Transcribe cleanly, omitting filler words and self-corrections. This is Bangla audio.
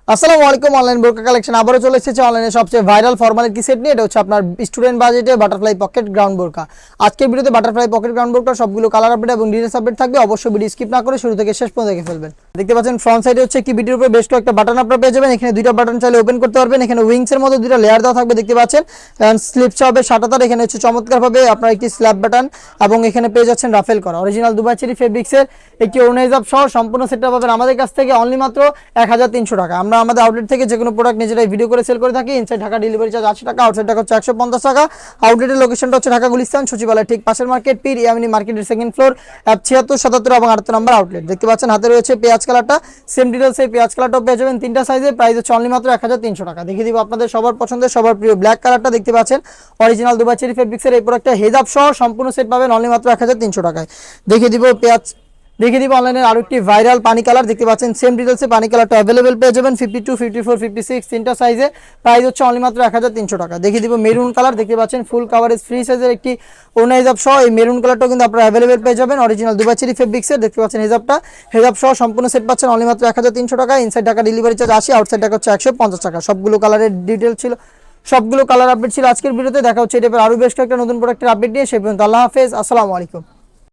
আসসালামু আলাইকুম অনলাইন বোরকা কালেকশন আবারও চলে এসেছে অনলাইনে সবচেয়ে ভাইরাল ফর্মাল কি সেট নিয়ে। এটা হচ্ছে আপনার স্টুডেন্ট বাজেটে বাটারফ্লাই পকেট গ্রাউন্ড বোরকা। আজকের ভিডিওতে বাটারফ্লাই পকেট গ্রাউন্ড বোরকা সবগুলো কালার আপডেট এবং ডিটেইলস আপডেট থাকবে। অবশ্যই ভিডিও স্কিপ না করে শুরু থেকে শেষ পর্যন্ত দেখে ফেলবেন। দেখতে পাচ্ছেন ফ্রন্ট সাইডে হচ্ছে কি ভিডিওর উপরে বেশ কয়েকটা বাটন আপনারা পেয়ে যাবেন। এখানে দুইটা বাটন চাইলে ওপেন করতে পারবেন। এখানে উইংস এর মধ্যে দুইটা লেয়ার দেওয়া থাকবে দেখতে পাচ্ছেন। স্লিপস হবে সাটাতার। এখানে হচ্ছে চমৎকারভাবে আপনার একটি স্ল্যাব বাটন এবং এখানে পেয়ে যাচ্ছেন রাফেল করা অরিজিনাল দুবাই চেরি ফেব্রিক্সের একটি ওনাইজাব সহ সম্পূর্ণ সেটটা পাবেন আমাদের কাছ থেকে অনলি মাত্র 1300 টাকা। আমরা আমাদের আউটলেট থেকে যে কোনো প্রোডাক্ট নিজেরাই ভিডিও করে সেল করে থাকি। ইনসাইড ঢাকা ডেলিভারি চার্জ 80 টাকা, আউটসাইড ঢাকা হচ্ছে 150 টাকা। আউটলেটের লোকেশনটা হচ্ছে ঢাকা গুলিস্তান সচিবালয় ঠিক পাশের মার্কেট পীর ইয়ামিনী মার্কেটের সেকেন্ড ফ্লোর 76, 77 এবং 78 নম্বর আউটলেট। দেখতে পাচ্ছেন হাতে রয়েছে পেঁয়াজ কালারটা, সেম ডিটেইলস এই পেঁয়াজ কালারটাও পেয়ে যাবেন তিনটা সাইজে। প্রাইস হচ্ছে অনলি মাত্র 1300 টাকা। দেখিয়ে দিব আপনাদের সবার পছন্দের সবার প্রিয় ব্ল্যাক কালারটা। দেখতে পাচ্ছেন অরিজিনাল দুবাই চেরি ফেব্রিক্সের এই প্রোডাক্টটা হেজাব সহ সম্পূর্ণ সেট পাবেন অনলি মাত্র 1300 টাকায়। দেখিয়ে দিব অনলাইনের আরো একটি ভাইরাল পানি কালার। দেখতে পাচ্ছেন সেম ডিটেইলসে পানি কালারটা अवेलेबल পেয়ে যাবেন 52, 54, 56 তিনটা সাইজে। প্রাইস হচ্ছে অনলি মাত্র 1300 টাকা। দেখিয়ে দিব মেরুন কালার। দেখতে পাচ্ছেন ফুল কভারেজ ফ্রি সাইজের একটি ওড়না হিজাব সহ এই মেরুন কালারটাও কিন্তু আপনারা अवेलेबल পেয়ে যাবেন অরিজিনাল দুবাই চেরি ফেব্রিক্সের। দেখতে পাচ্ছেন হেজাব সহ সম্পূর্ণ সেট পাচ্ছেন অনলি মাত্র 1300 টাকা। Inside Dhaka delivery charge 80, outside Dhaka হচ্ছে 150 টাকা। সবগুলো কালারের ডিটেইল ছিল, সবগুলো কালার আপডেট ছিল আজকের ভিডিওতে। দেখা হচ্ছে এই টাইপের আরো বেশ কয়েকটা নতুন প্রোডাক্টের আপডেট নিয়ে। সে পর্যন্ত আল্লাহ হাফেজ, আসসালামু আলাইকুম।